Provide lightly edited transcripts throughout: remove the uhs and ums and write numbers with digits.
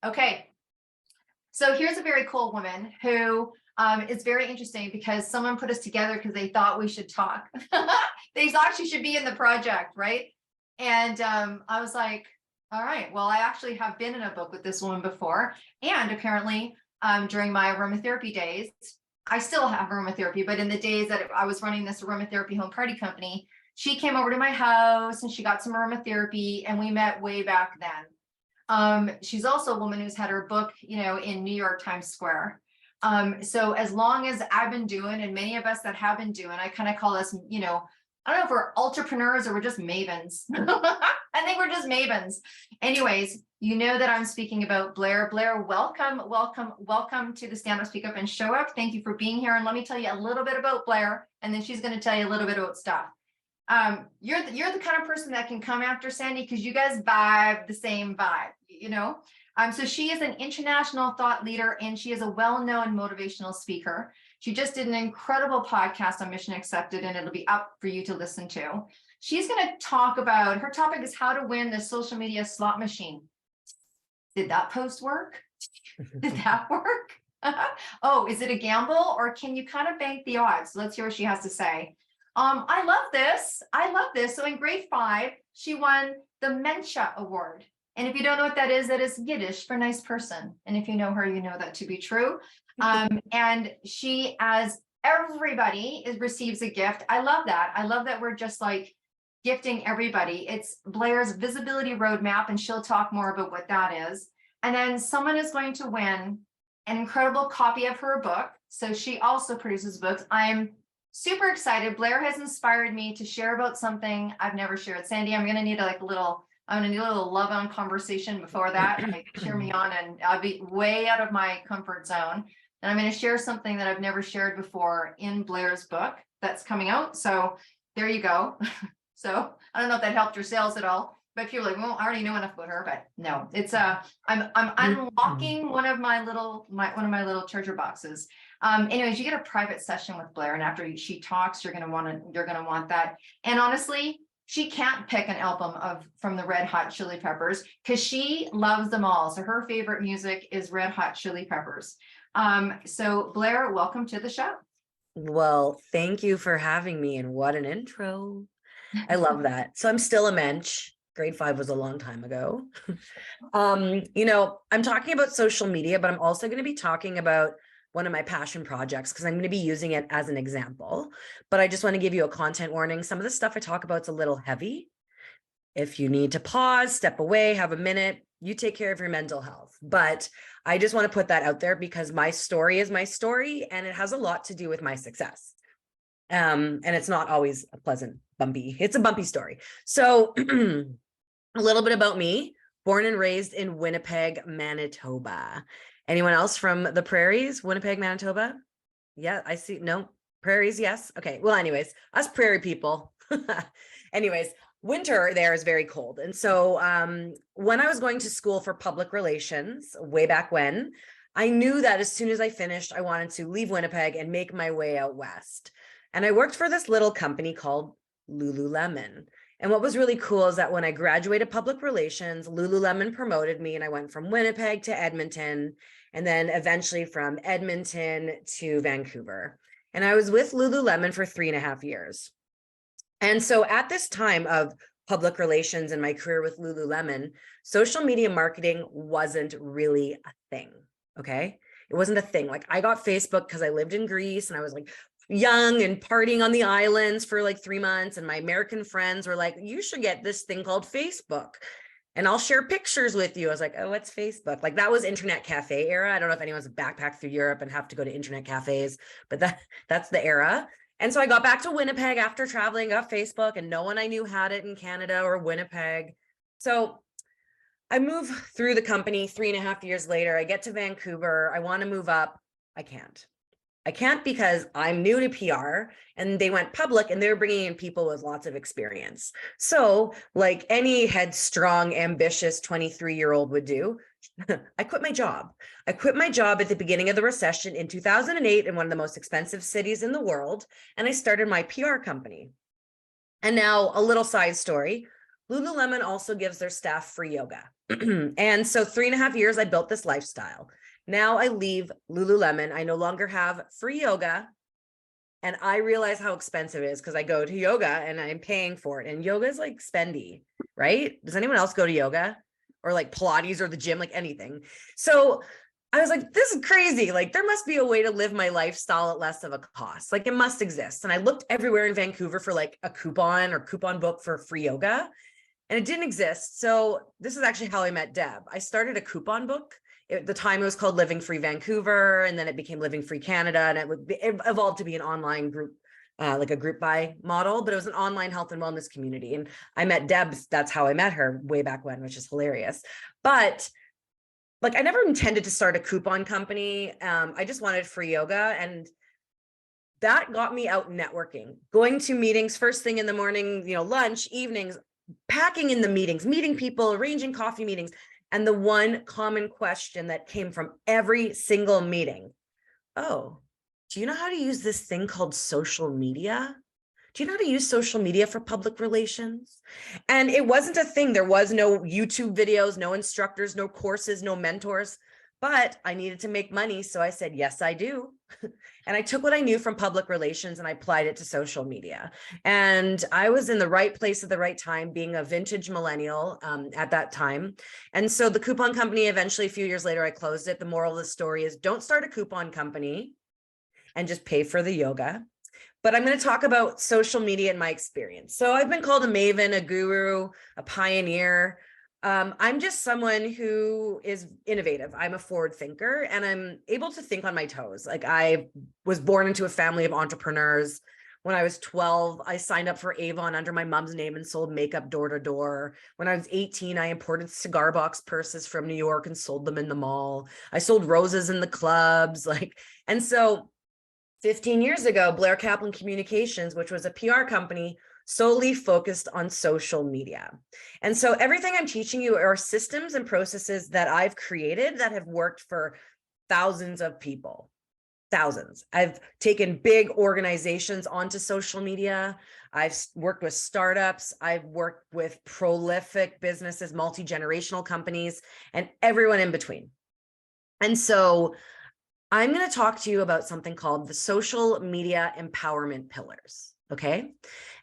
Okay. So here's a very cool woman who is very interesting because someone put us together because they thought we should talk. They actually should be in the project, right? And I was like, all right, well, I actually have been in a book with this woman before. And apparently, during my aromatherapy days, I still have aromatherapy, but in the days that I was running this aromatherapy home party company, she came over to my house and she got some aromatherapy and we met way back then. She's also a woman who's had her book, in New York Times Square. So as long as I've been doing, and many of us that have been doing, I kind of call us, I don't know if we're entrepreneurs or we're just mavens. I think we're just mavens. Anyways, you know that I'm speaking about Blair. Blair, welcome, welcome, welcome to the Stand Up, Speak Up, and Show Up. Thank you for being here. And let me tell you a little bit about Blair, and then she's going to tell you a little bit about stuff. You're the kind of person that can come after Sandy because you guys vibe the same vibe, So she is an international thought leader and she is a well-known motivational speaker. She just did an incredible podcast on Mission Accepted and it'll be up for you to listen to. She's going to talk about, her topic is how to win the social media slot machine. Did that post work? Did that work? Oh, is it a gamble or can you kind of bank the odds? Let's hear what she has to say. I love this. I love this. So in grade 5, she won the Mencha Award. And if you don't know what that is Yiddish for nice person. And if you know her, you know that to be true. And she, as everybody receives a gift. I love that. I love that we're just like gifting everybody. It's Blair's visibility roadmap, and she'll talk more about what that is. And then someone is going to win an incredible copy of her book. So she also produces books. I'm super excited. Blair has inspired me to share about something I've never shared. Sandy, I'm going to need a little love on conversation before that. Like, cheer me on, and I'll be way out of my comfort zone. And I'm going to share something that I've never shared before in Blair's book that's coming out. So there you go. So I don't know if that helped your sales at all, but if you're like, well, I already know enough about her, but no, it's I'm unlocking one of my little treasure boxes. Anyways, you get a private session with Blair, and after she talks, you're gonna want that. And honestly, she can't pick an album from the Red Hot Chili Peppers because she loves them all. So her favorite music is Red Hot Chili Peppers. So Blair, welcome to the show. Well, thank you for having me, and what an intro. I love that. So I'm still a mensch. Grade 5 was a long time ago. I'm talking about social media, but I'm also going to be talking about one of my passion projects because I'm going to be using it as an example. But I just want to give you a content warning. Some of the stuff I talk about is a little heavy. If you need to pause, step away, have a minute, you take care of your mental health. But I just want to put that out there because my story is my story and it has a lot to do with my success. And it's not always a pleasant, it's a bumpy story. So a little bit about me, born and raised in Winnipeg, Manitoba. Anyone else from the prairies, Winnipeg, Manitoba? Yeah, I see. No, prairies, yes. Okay, well, anyways, us prairie people. Anyways, winter there is very cold. And so when I was going to school for public relations way back when, I knew that as soon as I finished, I wanted to leave Winnipeg and make my way out west. And I worked for this little company called Lululemon. And what was really cool is that when I graduated public relations, Lululemon promoted me and I went from Winnipeg to Edmonton and then eventually from Edmonton to Vancouver. And I was with Lululemon for 3.5 years. And so at this time of public relations and my career with Lululemon, social media marketing wasn't really a thing. Okay. It wasn't a thing. Like, I got Facebook because I lived in Greece and I was like young and partying on the islands for like 3 months. And my American friends were like, you should get this thing called Facebook and I'll share pictures with you. I was like, oh, what's Facebook? Like, that was internet cafe era. I don't know if anyone's backpacked through Europe and have to go to internet cafes, but that's the era. And so I got back to Winnipeg after traveling, got Facebook, and no one I knew had it in Canada or Winnipeg. So I move through the company 3.5 years later. I get to Vancouver. I want to move up. I can't because I'm new to PR and they went public and they were bringing in people with lots of experience. So like any headstrong, ambitious 23-year-old would do, I quit my job. I quit my job at the beginning of the recession in 2008 in one of the most expensive cities in the world. And I started my PR company. And now a little side story. Lululemon also gives their staff free yoga. And so 3.5 years, I built this lifestyle. Now I leave Lululemon. I no longer have free yoga. And I realize how expensive it is because I go to yoga and I'm paying for it. And yoga is like spendy, right? Does anyone else go to yoga or like Pilates or the gym, like anything? So I was like, this is crazy. Like there must be a way to live my lifestyle at less of a cost. Like it must exist. And I looked everywhere in Vancouver for like a coupon book for free yoga, and it didn't exist. So this is actually how I met Deb. I started a coupon book. At the time it was called Living Free Vancouver, and then it became Living Free Canada, and it evolved to be an online group, like a group buy model, but it was an online health and wellness community. And I met Deb. That's how I met her way back when, which is hilarious. But like, I never intended to start a coupon company. I just wanted free yoga. And that got me out networking, going to meetings first thing in the morning, lunch, evenings, packing in the meetings, meeting people, arranging coffee meetings. And the one common question that came from every single meeting: oh, do you know how to use this thing called social media? Do you know how to use social media for public relations? And it wasn't a thing. There was no YouTube videos, no instructors, no courses, no mentors, but I needed to make money. So I said, yes, I do. And I took what I knew from public relations and I applied it to social media. And I was in the right place at the right time, being a vintage millennial at that time. And so the coupon company, eventually a few years later, I closed it. The moral of the story is don't start a coupon company and just pay for the yoga. But I'm going to talk about social media and my experience. So I've been called a maven, a guru, a pioneer. I'm just someone who is innovative. I'm a forward thinker and I'm able to think on my toes. Like I was born into a family of entrepreneurs. When I was 12, I signed up for Avon under my mom's name and sold makeup door to door. When I was 18, I imported cigar box purses from New York and sold them in the mall. I sold roses in the clubs. And so 15 years ago, Blair Kaplan Communications, which was a PR company, solely focused on social media. And so everything I'm teaching you are systems and processes that I've created that have worked for thousands of people. Thousands. I've taken big organizations onto social media. I've worked with startups. I've worked with prolific businesses, multi-generational companies, and everyone in between. And so I'm going to talk to you about something called the social media empowerment pillars. Okay.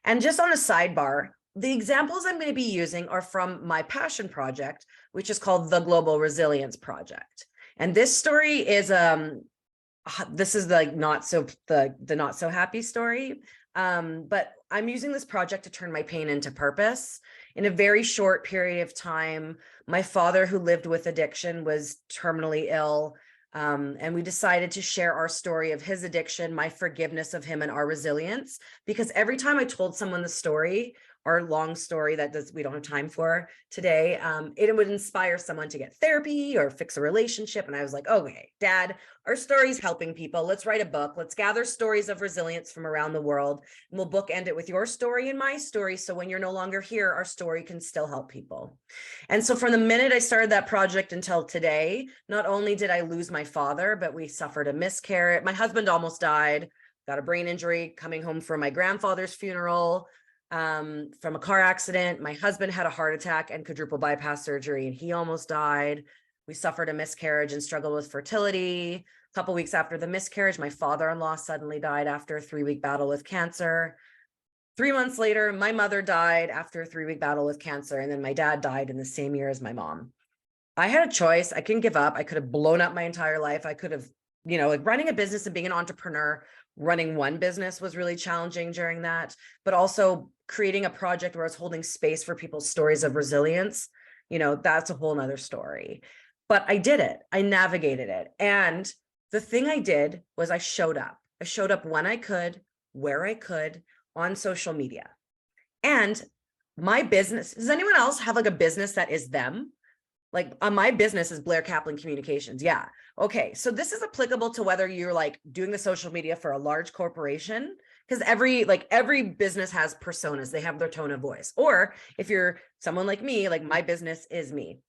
And just on a sidebar, the examples I'm going to be using are from my passion project, which is called the Global Resilience Project. And this story is, this is like the not so happy story. But I'm using this project to turn my pain into purpose. In a very short period of time, my father, who lived with addiction, was terminally ill. And we decided to share our story of his addiction, my forgiveness of him, and our resilience. Because every time I told someone the story, our long story that we don't have time for today, it would inspire someone to get therapy or fix a relationship. And I was like, okay, Dad, our story's helping people. Let's write a book. Let's gather stories of resilience from around the world. And we'll bookend it with your story and my story. So when you're no longer here, our story can still help people. And so from the minute I started that project until today, not only did I lose my father, but we suffered a miscarriage. My husband almost died, got a brain injury coming home from my grandfather's funeral. From a car accident. My husband had a heart attack and quadruple bypass surgery, and he almost died. We suffered a miscarriage and struggled with fertility. A couple weeks after the miscarriage, my father-in-law suddenly died after a 3-week battle with cancer. 3 months later, my mother died after a 3-week battle with cancer. And then my dad died in the same year as my mom. I had a choice. I couldn't give up. I could have blown up my entire life. I could have, like running a business and being an entrepreneur, running one business was really challenging during that, but also creating a project where I was holding space for people's stories of resilience. That's a whole nother story, but I did it. I navigated it. And the thing I did was I showed up. I showed up when I could, where I could, on social media. And my business, does anyone else have like a business that is them? Like my business is Blair Kaplan Communications. Yeah. Okay. So this is applicable to whether you're like doing the social media for a large corporation, because every business has personas. They have their tone of voice. Or if you're someone like me, like my business is me.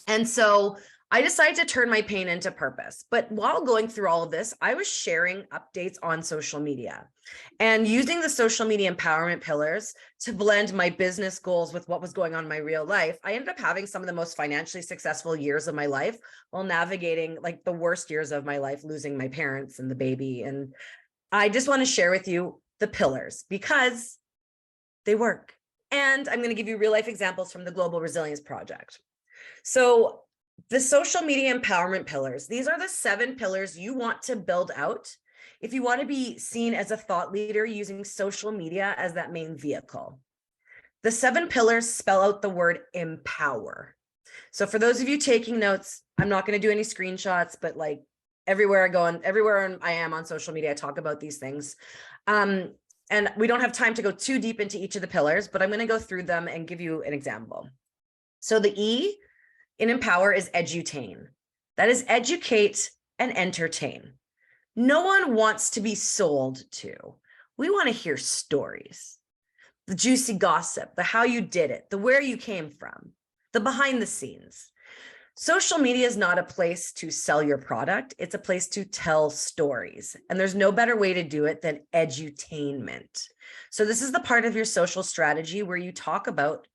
And so I decided to turn my pain into purpose. But while going through all of this, I was sharing updates on social media and using the social media empowerment pillars to blend my business goals with what was going on in my real life. I ended up having some of the most financially successful years of my life while navigating like the worst years of my life, losing my parents and the baby. And I just want to share with you the pillars because they work. And I'm going to give you real life examples from the Global Resilience Project. So the social media empowerment pillars, these are the 7 pillars you want to build out if you want to be seen as a thought leader using social media as that main vehicle. The 7 pillars spell out the word empower. So for those of you taking notes, I'm not going to do any screenshots, but like everywhere I am on social media, I talk about these things. And we don't have time to go too deep into each of the pillars, but I'm going to go through them and give you an example. So the E in empower is edutain. That is educate and entertain. No one wants to be sold to. We want to hear stories, the juicy gossip, the how you did it, the where you came from, the behind the scenes. Social media is not a place to sell your product. It's a place to tell stories. And there's no better way to do it than edutainment. So this is the part of your social strategy where you talk about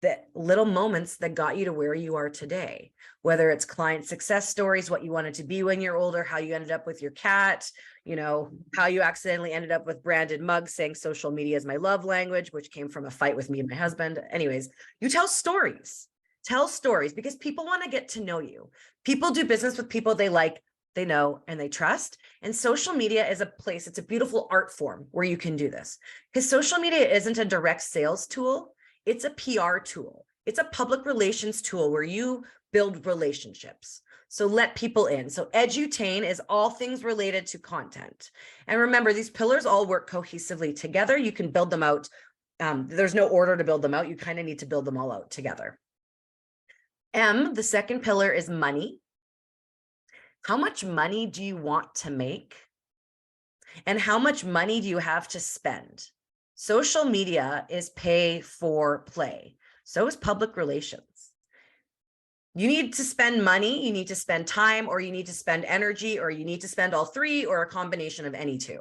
the little moments that got you to where you are today, whether it's client success stories, what you wanted to be when you're older, how you ended up with your cat, you know, how you accidentally ended up with branded mugs saying social media is my love language, which came from a fight with me and my husband. Anyways, you tell stories because people want to get to know you. People do business with people they like, they know, and they trust. And social media is a place, it's a beautiful art form where you can do this because social media isn't a direct sales tool. It's a PR tool. It's a public relations tool where you build relationships. So let people in. So edutain is all things related to content. And remember, these pillars all work cohesively together. You can build them out. There's no order to build them out. You kind of need to build them all out together. M, the second pillar is money. How much money do you want to make? And how much money do you have to spend? Social media is pay for play. So is public relations. You need to spend money, you need to spend time, or you need to spend energy, or you need to spend all 3 or a combination of any 2.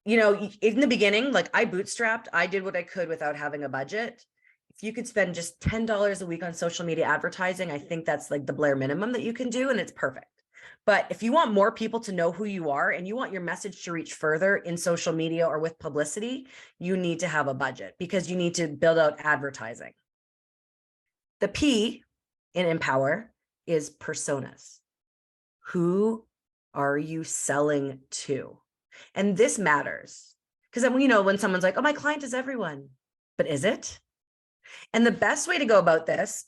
You know, in the beginning, like I bootstrapped, I did what I could without having a budget. If you could spend just $10 a week on social media advertising, I think that's like the Blair minimum that you can do, and it's perfect. But if you want more people to know who you are and you want your message to reach further in social media or with publicity, you need to have a budget because you need to build out advertising. The P in empower is personas. Who are you selling to? And this matters because you know, when someone's like, oh, my client is everyone, but is it? And the best way to go about this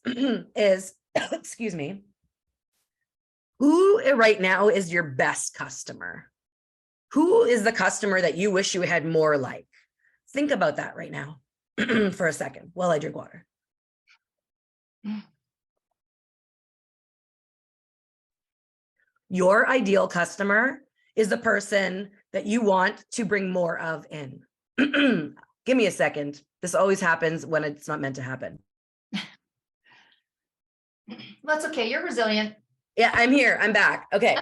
is, excuse me, who right now is your best customer? Who is the customer that you wish you had more like? Think about that right now for a second while I drink water. Your ideal customer is the person that you want to bring more of in. Give me a second. This always happens when it's not meant to happen. That's okay. You're resilient. Yeah, I'm here. I'm back. Okay.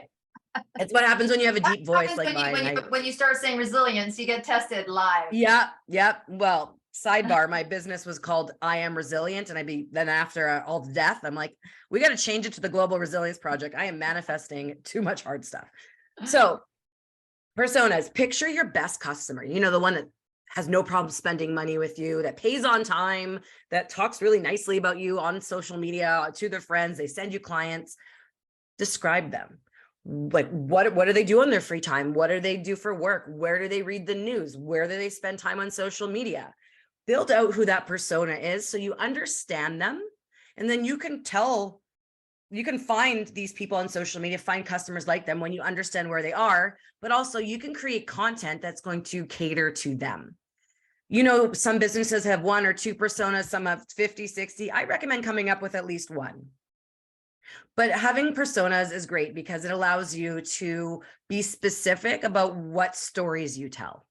It's what happens when you have a deep voice like mine. When you start saying resilience, you get tested live. Yep. Well, sidebar, my business was called I Am Resilient. And then after all the death, I'm like, we got to change it to the Global Resilience Project. I am manifesting too much hard stuff. So personas, picture your best customer, you know, the one that has no problem spending money with you, that pays on time, that talks really nicely about you on social media to their friends. They send you clients. Describe them. Like what do they do on their free time? What do they do for work? Where do they read the news? Where do they spend time on social media? Build out who that persona is so you understand them. And then you can find these people on social media, find customers like them when you understand where they are, but also you can create content that's going to cater to them. You know, some businesses have 1 or 2 personas, some have 50, 60. I recommend coming up with at least 1. But having personas is great because it allows you to be specific about what stories you tell.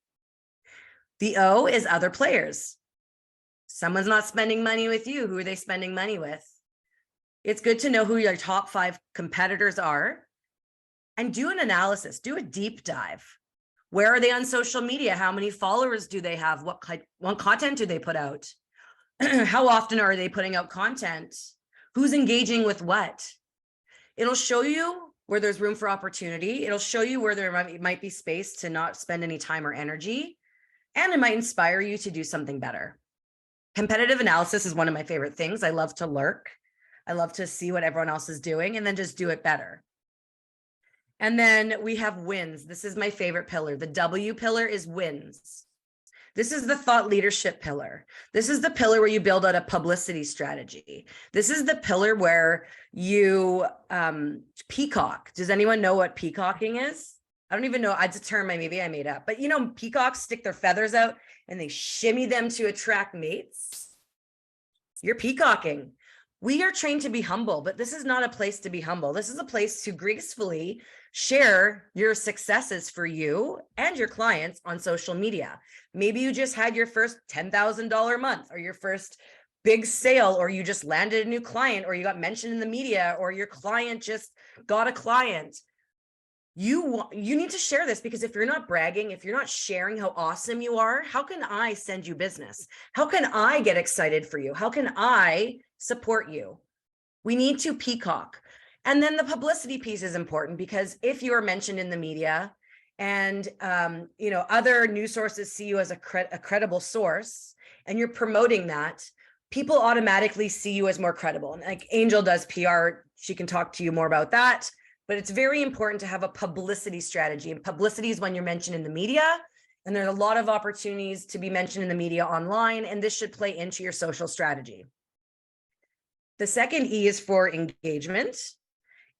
The O is other players. Someone's not spending money with you. Who are they spending money with? It's good to know who your top 5 competitors are and do an analysis, do a deep dive. Where are they on social media? How many followers do they have? What content do they put out? How often are they putting out content? Who's engaging with what? It'll show you where there's room for opportunity. It'll show you where there might be space to not spend any time or energy. And it might inspire you to do something better. Competitive analysis is one of my favorite things. I love to lurk. I love to see what everyone else is doing and then just do it better. And then we have wins. This is my favorite pillar. The W pillar is wins. This is the thought leadership pillar. This is the pillar where you build out a publicity strategy. This is the pillar where you peacock. Does anyone know what peacocking is? I don't even know. It's a term maybe I made up. But you know, peacocks stick their feathers out and they shimmy them to attract mates. You're peacocking. We are trained to be humble, but this is not a place to be humble. This is a place to gracefully share your successes for you and your clients on social media. Maybe you just had your first $10,000 month or your first big sale, or you just landed a new client, or you got mentioned in the media, or your client just got a client. You need to share this, because if you're not bragging, if you're not sharing how awesome you are, how can I send you business? How can I get excited for you? How can I support you? We need to peacock. And then the publicity piece is important, because if you are mentioned in the media and other news sources see you as a credible source and you're promoting that, people automatically see you as more credible. And like Angel does PR, she can talk to you more about that. But it's very important to have a publicity strategy. And publicity is when you're mentioned in the media. And there's a lot of opportunities to be mentioned in the media online. And this should play into your social strategy. The second E is for engagement.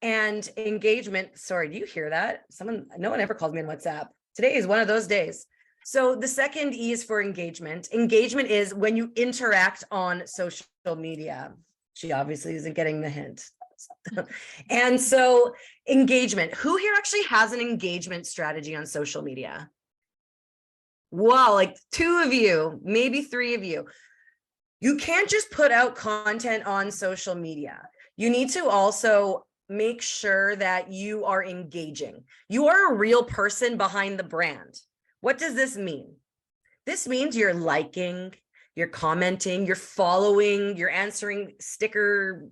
And engagement, sorry, do you hear that? No one ever called me on WhatsApp. Today is one of those days. So the second E is for engagement. Engagement is when you interact on social media. She obviously isn't getting the hint. And so engagement, who here actually has an engagement strategy on social media? Wow, like 2 of you, maybe 3 of you. You can't just put out content on social media. You need to also make sure that you are engaging. You are a real person behind the brand. What does this mean? This means you're liking, you're commenting, you're following, you're answering sticker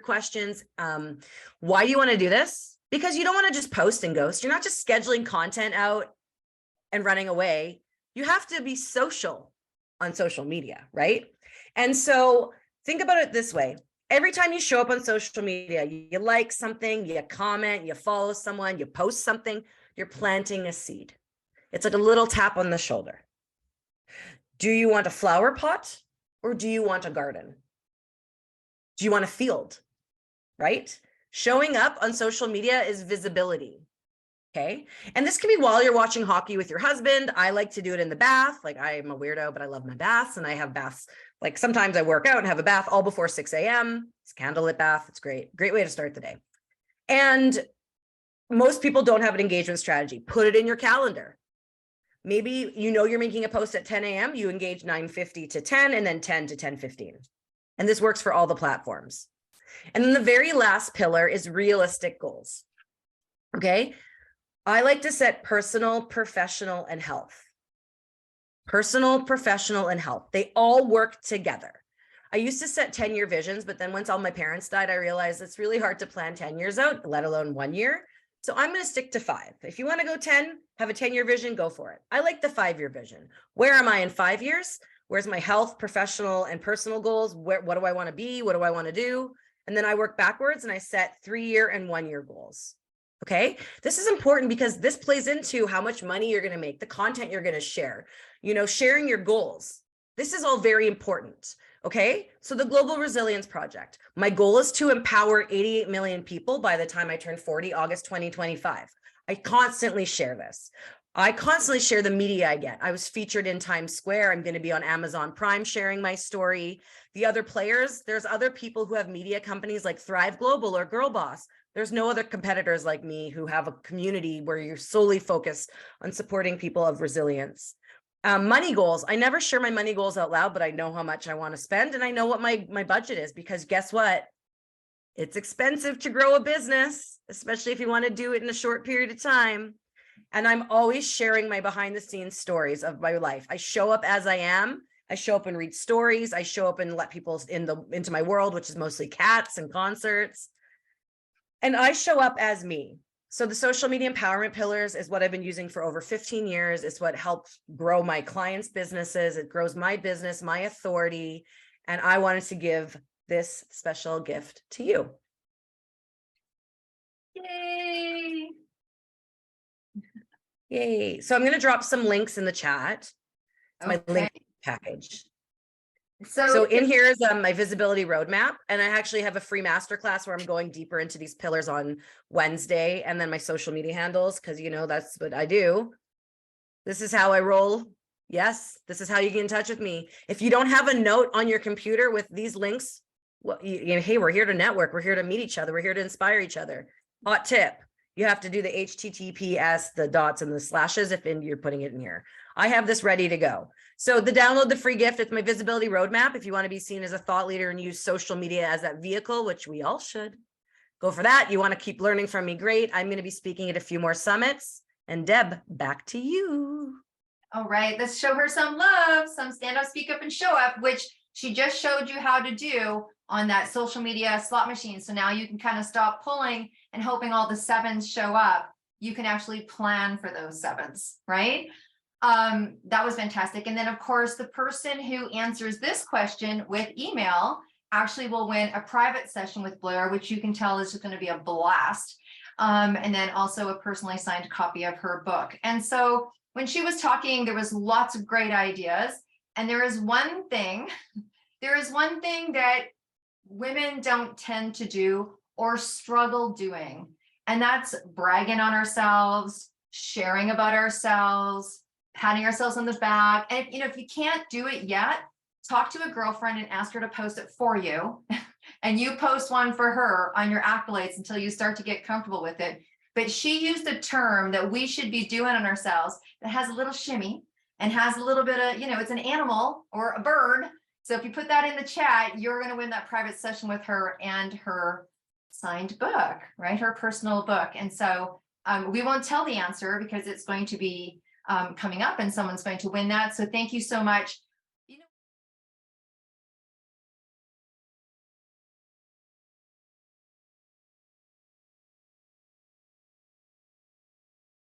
questions. Why do you want to do this? Because you don't want to just post and ghost. You're not just scheduling content out and running away. You have to be social on social media, right? And so think about it this way. Every time you show up on social media, you like something, you comment, you follow someone, you post something, you're planting a seed. It's like a little tap on the shoulder. Do you want a flower pot or do you want a garden? Do you want a field, right? Showing up on social media is visibility, okay? And this can be while you're watching hockey with your husband. I like to do it in the bath. Like, I'm a weirdo, but I love my baths, and I have baths. Like, sometimes I work out and have a bath all before 6 a.m. It's a candlelit bath. It's great. Great way to start the day. And most people don't have an engagement strategy. Put it in your calendar. Maybe you're making a post at 10 a.m., you engage 9:50 to 10, and then 10 to 10:15. And this works for all the platforms. And then the very last pillar is realistic goals. Okay. I like to set personal, professional, and health. Personal, professional, and health. They all work together. I used to set 10-year visions, but then once all my parents died, I realized it's really hard to plan 10 years out, let alone 1 year. So I'm going to stick to 5. If you want to go 10, have a 10-year vision, go for it. I like the 5-year vision. Where am I in 5 years? Where's my health, professional, and personal goals? What do I want to be? What do I want to do? And then I work backwards and I set 3-year and 1-year goals. Okay. This is important because this plays into how much money you're going to make, the content you're going to share, sharing your goals. This is all very important. Okay. So the Global Resilience Project, my goal is to empower 88 million people by the time I turn 40, August 2025. I constantly share this. I constantly share the media I get. I was featured in Times Square. I'm going to be on Amazon Prime sharing my story. The other players, there's other people who have media companies like Thrive Global or Girl Boss. There's no other competitors like me who have a community where you're solely focused on supporting people of resilience. Money goals. I never share my money goals out loud, but I know how much I want to spend and I know what my budget is, because guess what? It's expensive to grow a business, especially if you want to do it in a short period of time. And I'm always sharing my behind the scenes stories of my life. I show up as I am. I show up and read stories. I show up and let people into my world, which is mostly cats and concerts. And I show up as me. So the social media empowerment pillars is what I've been using for over 15 years. It's what helps grow my clients' businesses. It grows my business, my authority. And I wanted to give this special gift to you. Yay. Yay. So I'm going to drop some links in the chat. It's my link package. So in here is my visibility roadmap. And I actually have a free masterclass where I'm going deeper into these pillars on Wednesday, and then my social media handles, because that's what I do. This is how I roll. Yes, this is how you get in touch with me. If you don't have a note on your computer with these links, well, hey, we're here to network. We're here to meet each other. We're here to inspire each other. Hot tip. You have to do the HTTPS, the dots and the slashes if you're putting it in here. I have this ready to go. So download the free gift. It's my visibility roadmap. If you want to be seen as a thought leader and use social media as that vehicle, which we all should, go for that. You want to keep learning from me? Great. I'm going to be speaking at a few more summits. And Deb, back to you. All right, let's show her some love, some stand up, speak up, and show up, which she just showed you how to do on that social media slot machine. So now you can kind of stop pulling and hoping all the sevens show up. You can actually plan for those sevens, right? That was fantastic. And then of course, the person who answers this question with email actually will win a private session with Blair, which you can tell is going to be a blast. And then also a personally signed copy of her book. And so when she was talking, there was lots of great ideas. And there is one thing that women don't tend to do or struggle doing. And that's bragging on ourselves, sharing about ourselves, patting ourselves on the back. And if you can't do it yet, talk to a girlfriend and ask her to post it for you. And you post one for her on your accolades until you start to get comfortable with it. But she used a term that we should be doing on ourselves that has a little shimmy and has a little bit of, it's an animal or a bird. So if you put that in the chat, you're going to win that private session with her and her signed book, right? Her personal book. And so we won't tell the answer because it's going to be coming up and someone's going to win that. So thank you so much